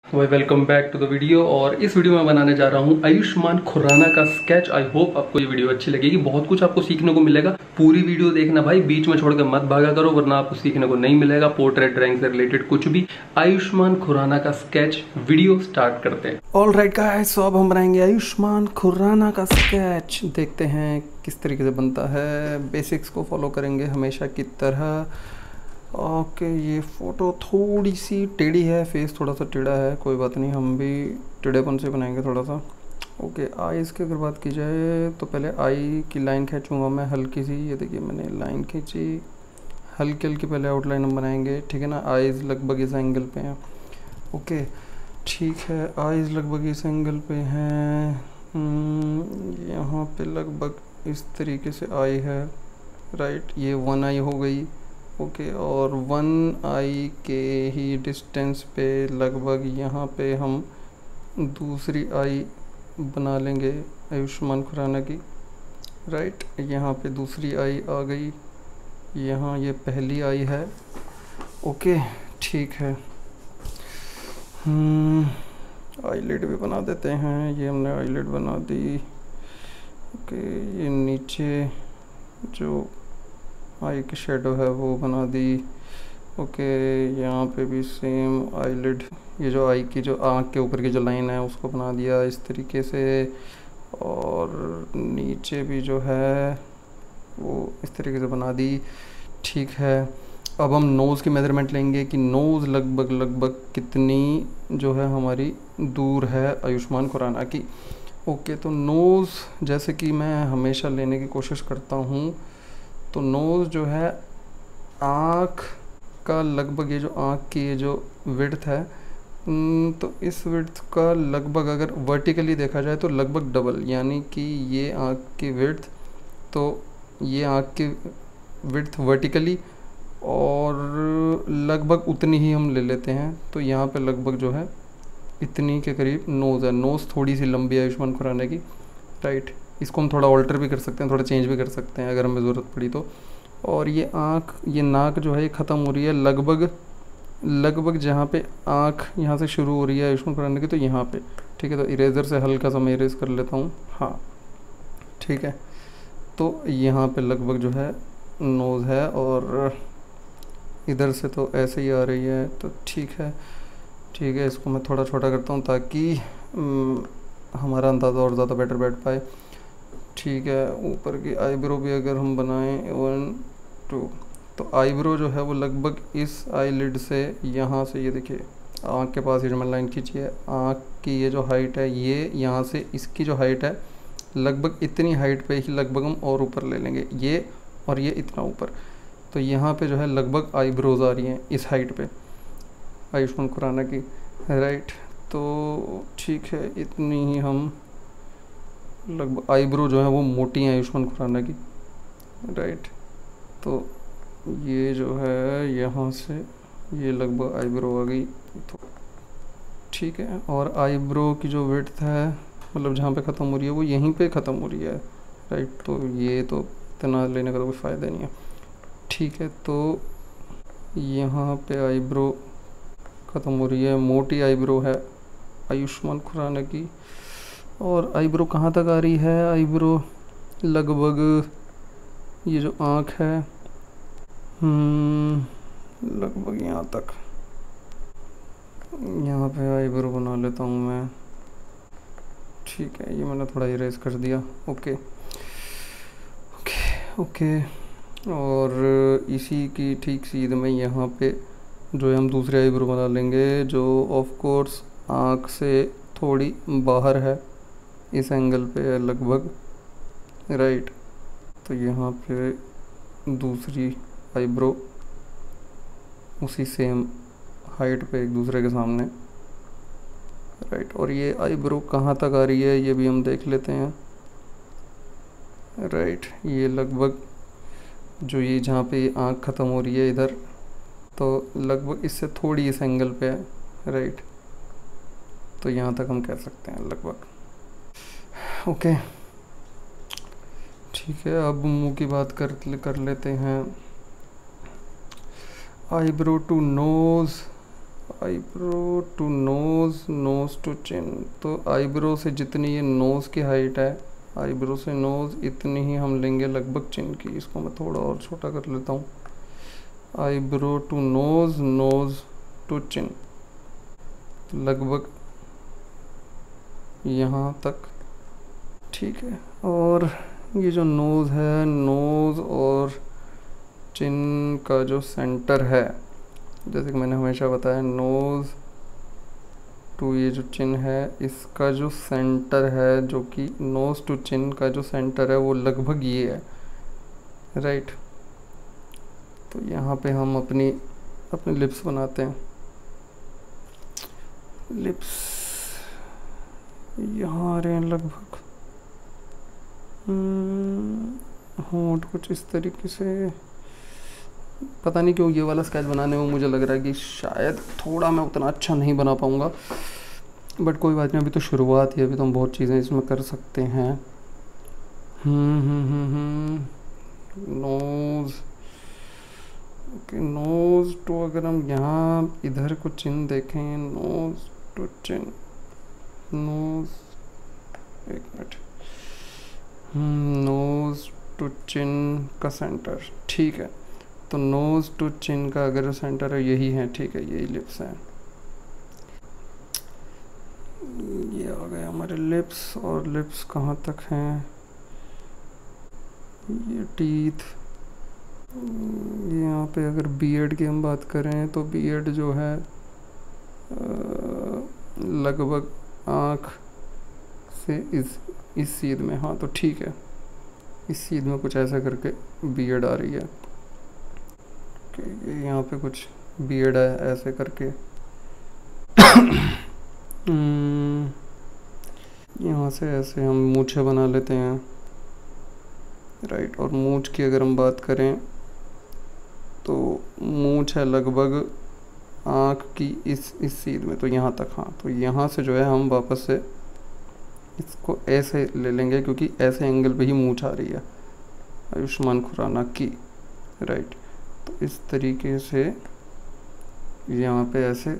Welcome back to the video. और इस video में बनाने जा रहा हूँ आयुष्मान खुराना का स्केच। आई होप आपको ये वीडियो अच्छी लगेगी, बहुत कुछ आपको सीखने को मिलेगा। पूरी वीडियो देखना भाई, बीच में छोड़कर मत भागा करो वरना आपको सीखने को नहीं मिलेगा पोर्ट्रेट ड्राइंग से रिलेटेड कुछ भी। आयुष्मान खुराना का स्केच वीडियो स्टार्ट करते हैं। ऑल राइट गाइस, सो अब हम बनाएंगे आयुष्मान खुराना का स्केच। देखते हैं किस तरीके से बनता है। बेसिक्स को फॉलो करेंगे हमेशा की तरह। ओके, ये फ़ोटो थोड़ी सी टेढ़ी है, फेस थोड़ा सा टेढ़ा है, कोई बात नहीं, हम भी टेढ़ेपन से बनाएंगे थोड़ा सा। ओके, आईज़ की अगर बात की जाए तो पहले आई की लाइन खींचूंगा मैं हल्की सी। ये देखिए मैंने लाइन खींची हल्की हल्की, पहले आउटलाइन हम बनाएंगे, ठीक है ना। आईज़ लगभग इस एंगल पे हैं। ओके ठीक है, आईज़ लगभग इस एंगल पे हैं। यहाँ पे लगभग इस तरीके से आई है, राइट। ये वन आई हो गई। ओके, और वन आई के ही डिस्टेंस पे लगभग यहाँ पे हम दूसरी आई बना लेंगे आयुष्मान खुराना की, राइट। यहाँ पे दूसरी आई आ गई, यहाँ ये पहली आई है। ओके ठीक है, आईलिड भी बना देते हैं। ये हमने आईलिड बना दी। ओके, ये नीचे जो आई की शेडो है वो बना दी। ओके, यहाँ पे भी सेम आईलिड, ये जो आई की जो आँख के ऊपर की जो लाइन है उसको बना दिया इस तरीके से। और नीचे भी जो है वो इस तरीके से बना दी, ठीक है। अब हम नोज़ की मेजरमेंट लेंगे कि नोज़ लगभग कितनी जो है हमारी दूर है आयुष्मान खुराना की। ओके, तो नोज़ जैसे कि मैं हमेशा लेने की कोशिश करता हूँ, तो नोज़ जो है आँख का लगभग, ये जो आँख की ये जो विड्थ है, तो इस विड्थ का लगभग अगर वर्टिकली देखा जाए तो लगभग डबल, यानी कि ये आँख की विड्थ, तो ये आँख की विड्थ वर्टिकली और लगभग उतनी ही हम ले लेते हैं। तो यहाँ पे लगभग जो है इतनी के करीब नोज़ है। नोज़ थोड़ी सी लंबी है आयुष्मान खुराना की, राइट। इसको हम थोड़ा ऑल्टर भी कर सकते हैं, थोड़ा चेंज भी कर सकते हैं अगर हमें ज़रूरत पड़ी तो। और ये आँख, ये नाक जो है ये ख़त्म हो रही है लगभग जहाँ पे आँख यहाँ से शुरू हो रही है आयुष्मान खुराना की, तो यहाँ पे, ठीक है। तो इरेज़र से हल्का सा मैं इरेज कर लेता हूँ, हाँ ठीक है। तो यहाँ पे लगभग जो है नोज़ है, और इधर से तो ऐसे ही आ रही है, तो ठीक है। इसको मैं थोड़ा छोटा करता हूँ ताकि हमारा अंदाज़ा और ज़्यादा बेटर बैठ पाए, ठीक है। ऊपर की आईब्रो भी अगर हम बनाएं 1 2, तो आईब्रो जो है वो लगभग इस आईलिड से यहाँ से, ये देखिए आँख के पास ये जो मैं लाइन खींची है, आँख की ये जो हाइट है, ये यहाँ से इसकी जो हाइट है लगभग इतनी हाइट पे ही लगभग हम और ऊपर ले लेंगे, ये और ये इतना ऊपर। तो यहाँ पे जो है लगभग आईब्रोज आ रही हैं इस हाइट पे आयुष्मान खुराना की, राइट। तो ठीक है, इतनी ही हम लगभग आईब्रो जो है वो मोटी है आयुष्मान खुराना की, राइट। तो ये जो है यहाँ से ये लगभग आईब्रो आ गई, तो ठीक है। और आईब्रो की जो विड्थ है, मतलब जहाँ पे ख़त्म हो रही है वो यहीं पे ख़त्म हो रही है, राइट। तो ये तो इतना लेने का तो कोई फ़ायदा नहीं है, ठीक है। तो यहाँ पे आईब्रो ख़त्म हो रही है, मोटी आईब्रो है आयुष्मान खुराना की। और आईब्रो कहाँ तक आ रही है? आईब्रो लगभग ये जो आँख है लगभग यहाँ तक। यहाँ पे आईब्रो बना लेता हूँ मैं, ठीक है। ये मैंने थोड़ा इरेज कर दिया। Okay okay okay. और इसी की ठीक सीध में यहाँ पे जो है हम दूसरी आईब्रो बना लेंगे, जो ऑफ कोर्स आँख से थोड़ी बाहर है, इस एंगल पे है लगभग, राइट। तो यहाँ पे दूसरी आईब्रो उसी सेम हाइट पे एक दूसरे के सामने, राइट। और ये आईब्रो कहाँ तक आ रही है ये भी हम देख लेते हैं, राइट। ये लगभग जो ये जहाँ पे आँख ख़त्म हो रही है इधर, तो लगभग इससे थोड़ी इस एंगल पे है, राइट। तो यहाँ तक हम कह सकते हैं लगभग। ओके ठीक है, अब मुंह की बात कर लेते हैं। Eyebrow to nose eyebrow to nose, nose to chin. तो आईब्रो से जितनी ये नोज़ की हाइट है, आईब्रो से नोज़ इतनी ही हम लेंगे लगभग चिन की। इसको मैं थोड़ा और छोटा कर लेता हूँ। Eyebrow to nose, nose to chin, लगभग यहाँ तक, ठीक है। और ये जो नोज़ है, नोज़ और चिन का जो सेंटर है, जैसे कि मैंने हमेशा बताया, नोज़ टू ये जो चिन है, इसका जो सेंटर है, जो कि नोज़ टू चिन का जो सेंटर है वो लगभग ये है, राइट। तो यहाँ पे हम अपनी लिप्स बनाते हैं। लिप्स यहाँ आ रहे हैं लगभग, होंठ कुछ इस तरीके से। पता नहीं क्यों ये वाला स्केच बनाने में मुझे लग रहा है कि शायद थोड़ा मैं उतना अच्छा नहीं बना पाऊँगा, बट कोई बात नहीं, अभी तो शुरुआत ही है, अभी तो हम बहुत चीज़ें इसमें कर सकते हैं। नोज़, ओके, नोज़ टू, अगर हम यहाँ इधर को चिन देखें, नोज़ टू चिन, नोज़, एक मिनट, नोज़ टू चिन का सेंटर, ठीक है। तो नोज़ टू चिन का अगर सेंटर है, यही है, ठीक है, यही लिप्स हैं। ये आ गए हमारे लिप्स। और लिप्स कहाँ तक हैं, ये टीथ। यहाँ पे अगर बियर्ड की हम बात करें तो बियर्ड जो है लगभग आँख से इस सीध में, हाँ तो ठीक है, इस सीध में कुछ ऐसा करके बियर्ड आ रही है। यहाँ पे कुछ बियर्ड है ऐसे करके। यहाँ से ऐसे हम मूछें बना लेते हैं, राइट। और मूछ की अगर हम बात करें तो मूछ है लगभग आँख की इस सीध में, तो यहाँ तक, हाँ। तो यहाँ से जो है हम वापस से इसको ऐसे ले लेंगे, क्योंकि ऐसे एंगल पे ही मूछ आ रही है आयुष्मान खुराना की, राइट। तो इस तरीके से यहाँ पे ऐसे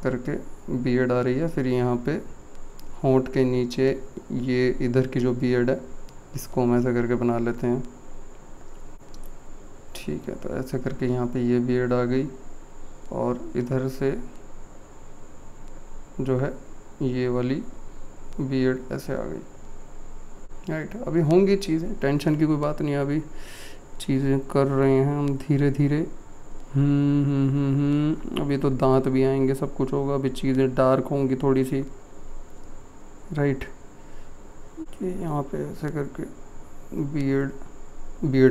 करके बियर्ड आ रही है। फिर यहाँ पे होंठ के नीचे ये इधर की जो बियर्ड है, इसको हम ऐसे करके बना लेते हैं, ठीक है। तो ऐसे करके यहाँ पे ये बियर्ड आ गई, और इधर से जो है ये वाली बियर्ड ऐसे आ गई, राइट। अभी होंगी चीज़ें, टेंशन की कोई बात नहीं है, अभी चीज़ें कर रहे हैं हम धीरे धीरे। अभी तो दांत भी आएंगे, सब कुछ होगा, अभी चीज़ें डार्क होंगी थोड़ी सी, राइट। यहाँ पे ऐसे करके बियर्ड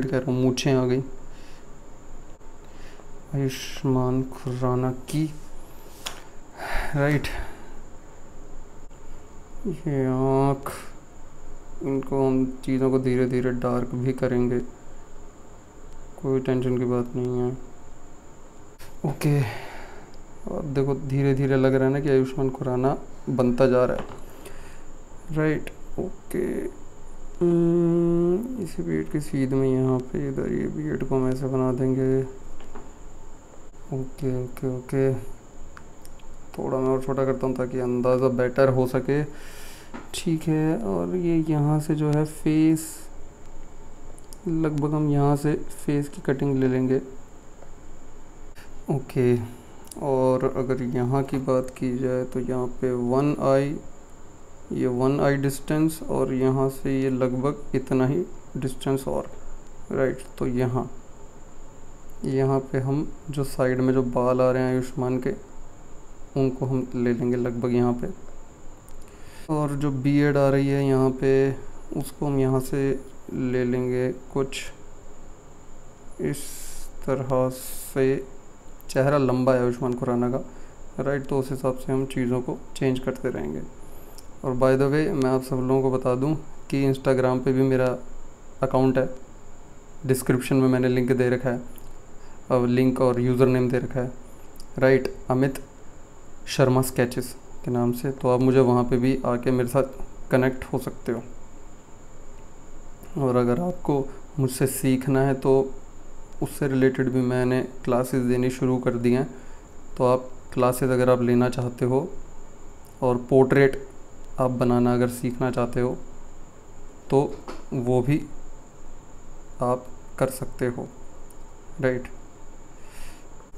कह रहा हूँ, मूछें आ गई आयुष्मान खुराना की, राइट। ये आँख, इनको हम चीज़ों को धीरे धीरे डार्क भी करेंगे, कोई टेंशन की बात नहीं है, ओके। और देखो धीरे धीरे लग रहा है ना कि आयुष्मान खुराना बनता जा रहा है, राइट, ओके। इसी बीएड के सीध में यहाँ पे इधर ये बीएड को हम ऐसे बना देंगे, ओके ओके ओके। थोड़ा मैं और छोटा करता हूँ ताकि अंदाज़ा बेटर हो सके, ठीक है। और ये यहाँ से जो है फेस, लगभग हम यहाँ से फेस की कटिंग ले लेंगे, ओके। और अगर यहाँ की बात की जाए तो यहाँ पे वन आई, ये वन आई डिस्टेंस, और यहाँ से ये लगभग इतना ही डिस्टेंस और, राइट। तो यहाँ पे हम जो साइड में जो बाल आ रहे हैं आयुष्मान के, उनको हम ले लेंगे लगभग यहाँ पे। और जो बियर्ड आ रही है यहाँ पे, उसको हम यहाँ से ले लेंगे कुछ इस तरह से। चेहरा लंबा है आयुष्मान खुराना का, राइट, तो उस हिसाब से हम चीज़ों को चेंज करते रहेंगे। और बाय द वे मैं आप सब लोगों को बता दूं कि इंस्टाग्राम पे भी मेरा अकाउंट है, डिस्क्रिप्शन में मैंने लिंक दे रखा है, और लिंक और यूज़र नेम दे रखा है, राइट, अमित शर्मा स्केचेस के नाम से। तो आप मुझे वहाँ पे भी आके मेरे साथ कनेक्ट हो सकते हो। और अगर आपको मुझसे सीखना है तो उससे रिलेटेड भी मैंने क्लासेस देनी शुरू कर दी हैं, तो आप क्लासेस अगर आप लेना चाहते हो और पोर्ट्रेट आप बनाना अगर सीखना चाहते हो तो वो भी आप कर सकते हो, राइट।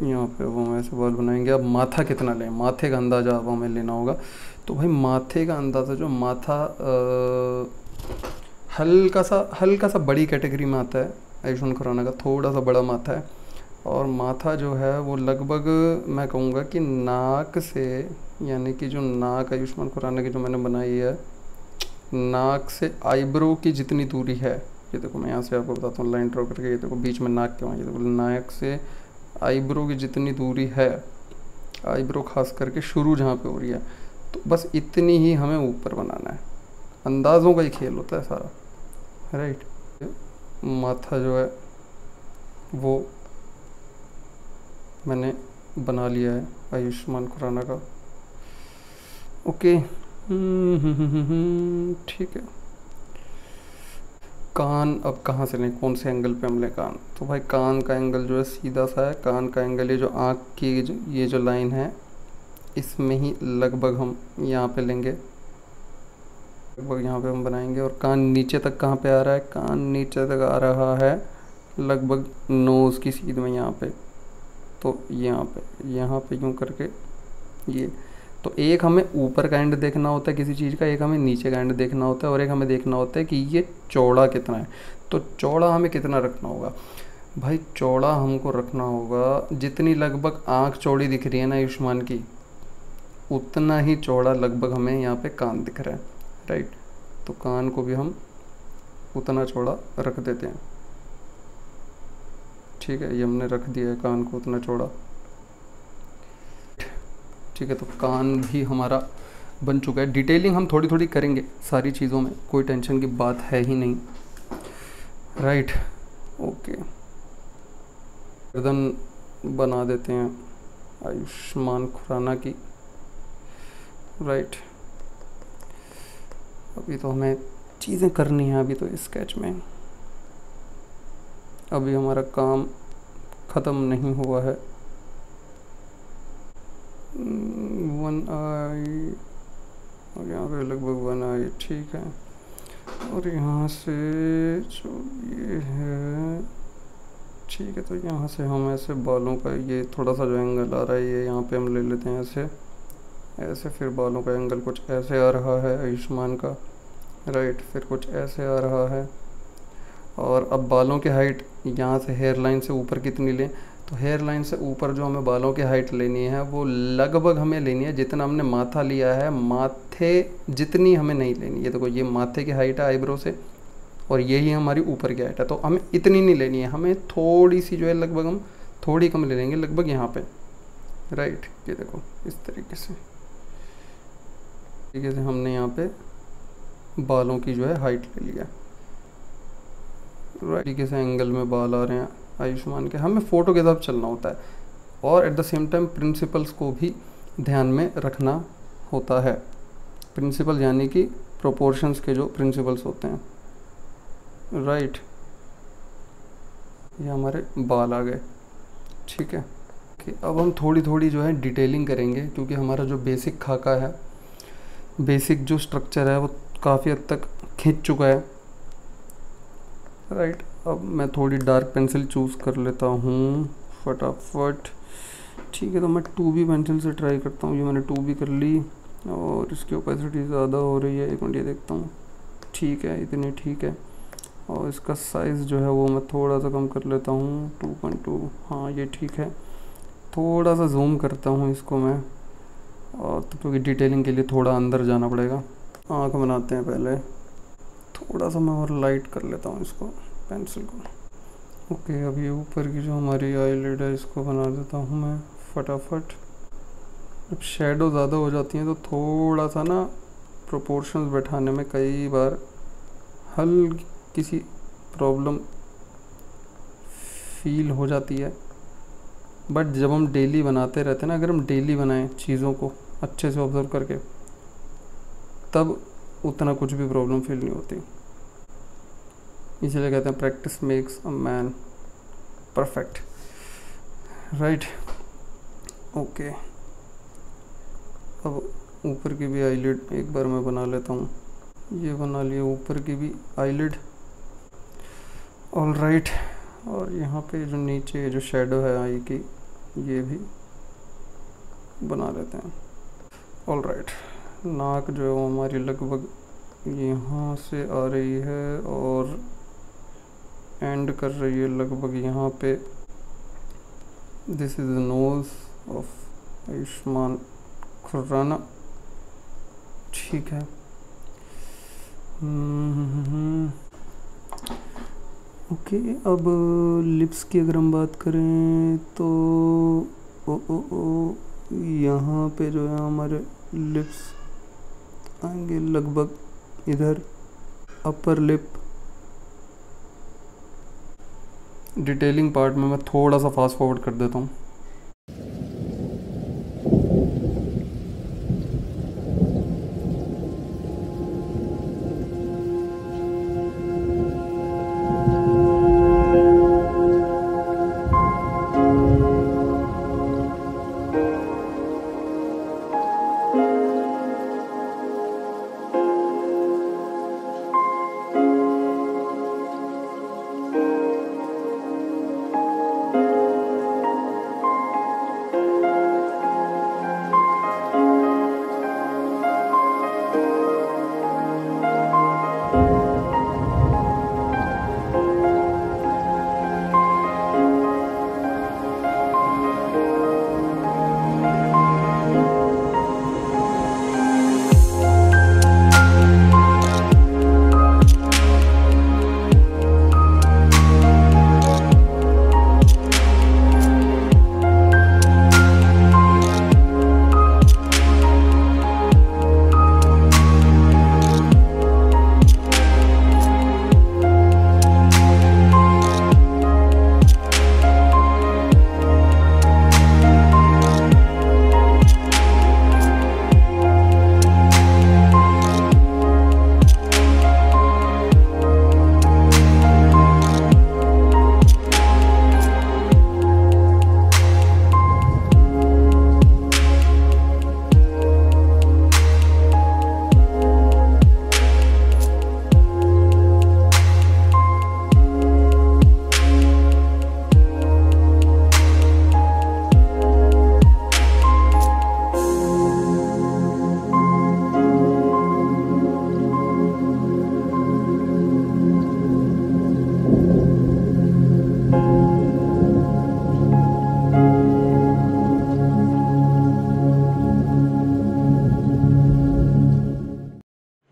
यहाँ पे वो हम ऐसे बाल बनाएंगे। अब माथा कितना लें, माथे का अंदाज़ा अब हमें लेना होगा। तो भाई माथे का अंदाज़ा, जो माथा हल्का सा बड़ी कैटेगरी में आता है आयुष्मान खुराना का, थोड़ा सा बड़ा माथा है। और माथा जो है वो लगभग मैं कहूँगा कि नाक से, यानी कि जो नाक आयुष्मान खुराना की जो मैंने बनाई है, नाक से आईब्रो की जितनी दूरी है, ये देखो मैं यहाँ से आपको बताता हूँ लाइन ड्रॉ करके, ये देखो बीच में नाक के वहाँ, ये देखो नाक से आईब्रो की जितनी दूरी है, आईब्रो खास करके शुरू जहाँ पे हो रही है, तो बस इतनी ही हमें ऊपर बनाना है। अंदाज़ों का ही खेल होता है सारा, राइट। माथा जो है वो मैंने बना लिया है आयुष्मान खुराना का, ओके। ठीक है। कान अब कहाँ से लें, कौन से एंगल पे हम लें कान? तो भाई कान का एंगल जो है सीधा सा है। कान का एंगल ये जो आँख की ये जो लाइन है इसमें ही लगभग हम यहाँ पे लेंगे, लगभग यहाँ पे हम बनाएंगे। और कान नीचे तक कहाँ पे आ रहा है? कान नीचे तक आ रहा है लगभग नोज़ की सीध में, यहाँ पे। तो यहाँ पे यूँ करके ये, तो एक हमें ऊपर का एंड देखना होता है किसी चीज़ का, एक हमें नीचे का एंड देखना होता है, और एक हमें देखना होता है कि ये चौड़ा कितना है। तो चौड़ा हमें कितना रखना होगा भाई? चौड़ा हमको रखना होगा जितनी लगभग आँख चौड़ी दिख रही है ना आयुष्मान की, उतना ही चौड़ा लगभग हमें यहाँ पे कान दिख रहा है, राइट। तो कान को भी हम उतना चौड़ा रख देते हैं, ठीक है। ये हमने रख दिया है कान को उतना चौड़ा, ठीक है। तो कान भी हमारा बन चुका है। डिटेलिंग हम थोड़ी थोड़ी करेंगे सारी चीज़ों में, कोई टेंशन की बात है ही नहीं, राइट, ओके। गर्दन बना देते हैं आयुष्मान खुराना की, राइट। अभी तो हमें चीज़ें करनी हैं, अभी तो स्केच में, अभी हमारा काम ख़त्म नहीं हुआ है। वन आई, और यहाँ पे लगभग वन आई, ठीक है। और यहाँ से जो ये है, ठीक है। तो यहाँ से हम ऐसे बालों का ये थोड़ा सा जो एंगल आ रहा है, ये यहाँ पे हम ले लेते हैं ऐसे। फिर बालों का एंगल कुछ ऐसे आ रहा है आयुष्मान का, राइट। फिर कुछ ऐसे आ रहा है। और अब बालों की हाइट यहाँ से हेयर लाइन से ऊपर कितनी लें? तो हेयर लाइन से ऊपर जो हमें बालों की हाइट लेनी है वो लगभग हमें लेनी है जितना हमने माथा लिया है, माथे जितनी हमें नहीं लेनी। ये देखो ये माथे की हाइट है आईब्रो से, और यही हमारी ऊपर की हाइट है। तो हमें इतनी नहीं लेनी है, हमें थोड़ी सी जो है लगभग हम थोड़ी कम ले लेंगे, लगभग यहाँ पे, राइट। ये देखो इस तरीके से हमने यहाँ पे बालों की जो है हाइट ले लिया, राइट। तरीके से एंगल में बाल आ रहे हैं आयुष्मान के। हमें फ़ोटो के साथ चलना होता है, और at the same time principles को भी ध्यान में रखना होता है। प्रिंसिपल यानी कि प्रोपोर्शंस के जो प्रिंसिपल्स होते हैं, राइट। ये हमारे बाल आ गए, ठीक है। अब हम थोड़ी थोड़ी जो है डिटेलिंग करेंगे, क्योंकि हमारा जो बेसिक खाका है, बेसिक जो स्ट्रक्चर है वो काफ़ी हद तक खींच चुका है, राइट। अब मैं थोड़ी डार्क पेंसिल चूज़ कर लेता हूँ फटाफट, ठीक है। तो मैं 2B पेंसिल से ट्राई करता हूँ। ये मैंने 2B कर ली, और इसकी ओपेसिटी ज़्यादा हो रही है, एक मिनट ये देखता हूँ, ठीक है, इतनी ठीक है। और इसका साइज़ जो है वो मैं थोड़ा सा कम कर लेता हूँ, 2.2, हाँ ये ठीक है। थोड़ा सा जूम करता हूँ इसको मैं, और तो क्योंकि डिटेलिंग के लिए थोड़ा अंदर जाना पड़ेगा। आँख बनाते हैं पहले, थोड़ा सा मैं और लाइट कर लेता हूँ इसको, पेंसिल को, ओके। अब ये ऊपर की जो हमारी आईलिड है इसको बना देता हूँ मैं फटाफट। जब शेडो ज़्यादा हो जाती हैं तो थोड़ा सा ना प्रोपोर्शंस बैठाने में कई बार हल्की सी प्रॉब्लम फील हो जाती है, बट जब हम डेली बनाते रहते हैं ना, अगर हम डेली बनाएं चीज़ों को अच्छे से ऑब्जर्व करके, तब उतना कुछ भी प्रॉब्लम फील नहीं होती। इसलिए कहते हैं practice makes a man perfect, right, okay. अब ऊपर की भी आईलिड एक बार मैं बना लेता हूँ। ये बना लिया ऊपर की भी आईलिड। ऑल राइट, और यहाँ पे जो नीचे जो शेडो है आई की, ये भी बना लेते हैं। ऑल राइट, नाक जो है हमारी लगभग यहाँ से आ रही है और एंड कर रही है लगभग यहाँ पे। This is the nose of Ayushmann Khurana. ठीक है। ओके, अब लिप्स की अगर हम बात करें तो यहाँ पे जो है हमारे लिप्स आएंगे लगभग इधर, अपर लिप। डिटेलिंग पार्ट में मैं थोड़ा सा फास्ट फॉरवर्ड कर देता हूँ।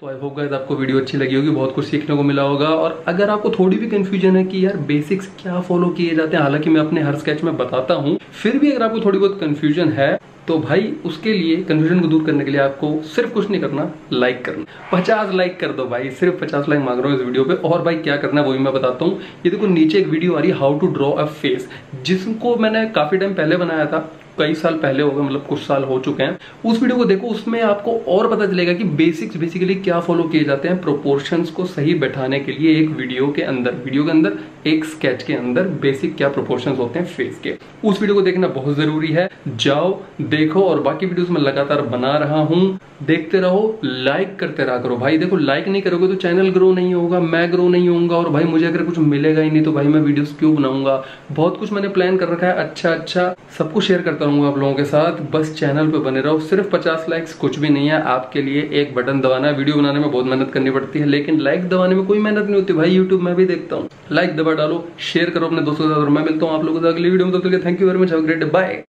तो आई होप गाइस आपको वीडियो अच्छी लगी होगी, बहुत कुछ सीखने को मिला होगा। और अगर आपको थोड़ी भी कंफ्यूजन है कि यार बेसिक्स क्या फॉलो किए जाते हैं, हालांकि मैं अपने हर स्केच में बताता हूँ, फिर भी अगर आपको थोड़ी बहुत कंफ्यूजन है तो भाई उसके लिए, कंफ्यूजन को दूर करने के लिए आपको सिर्फ कुछ नहीं करना, लाइक करना। 50 लाइक कर दो भाई, सिर्फ 50 लाइक मांग रहा हूँ इस वीडियो पे। और भाई क्या करना है वो भी मैं बताता हूँ। ये देखो नीचे एक वीडियो आ रही है, how to draw a face, जिसको मैंने काफी टाइम पहले बनाया था, कई साल पहले हो गए, मतलब कुछ साल हो चुके हैं। उस वीडियो को देखो, उसमें आपको और पता चलेगा कि बेसिक्स बेसिकली क्या फॉलो किए जाते हैं प्रोपोर्शंस को सही बैठाने के लिए। एक वीडियो के अंदर एक स्केच के अंदर बेसिक क्या प्रोपोर्शंस होते हैं फेस के, उस वीडियो को देखना बहुत जरूरी है। जाओ देखो, और बाकी वीडियोस मैं लगातार बना रहा हूं, देखते रहो, लाइक करते रहा करो भाई। देखो लाइक नहीं करोगे तो चैनल ग्रो नहीं होगा, मैं ग्रो नहीं होऊंगा, और भाई मुझे अगर कुछ मिलेगा ही नहीं तो भाई मैं वीडियोस क्यों बनाऊंगा। बहुत कुछ मैंने प्लान कर रखा है, अच्छा सब कुछ शेयर करता रहूंगा आप लोगों के साथ। बस चैनल पे बने रहो। सिर्फ 50 लाइक्स कुछ भी नहीं है, आपके लिए एक बटन दबाना है। वीडियो बनाने में बहुत मेहनत करनी पड़ती है, लेकिन लाइक दबाने में कोई मेहनत नहीं होती भाई। यूट्यूब में भी देखता हूँ, लाइक दबा डालो, शेयर करो अपने दोस्तों के साथ। और मैं मिलता हूँ आप लोगों से अगली वीडियो में, तो thank you very much, have a great day, bye.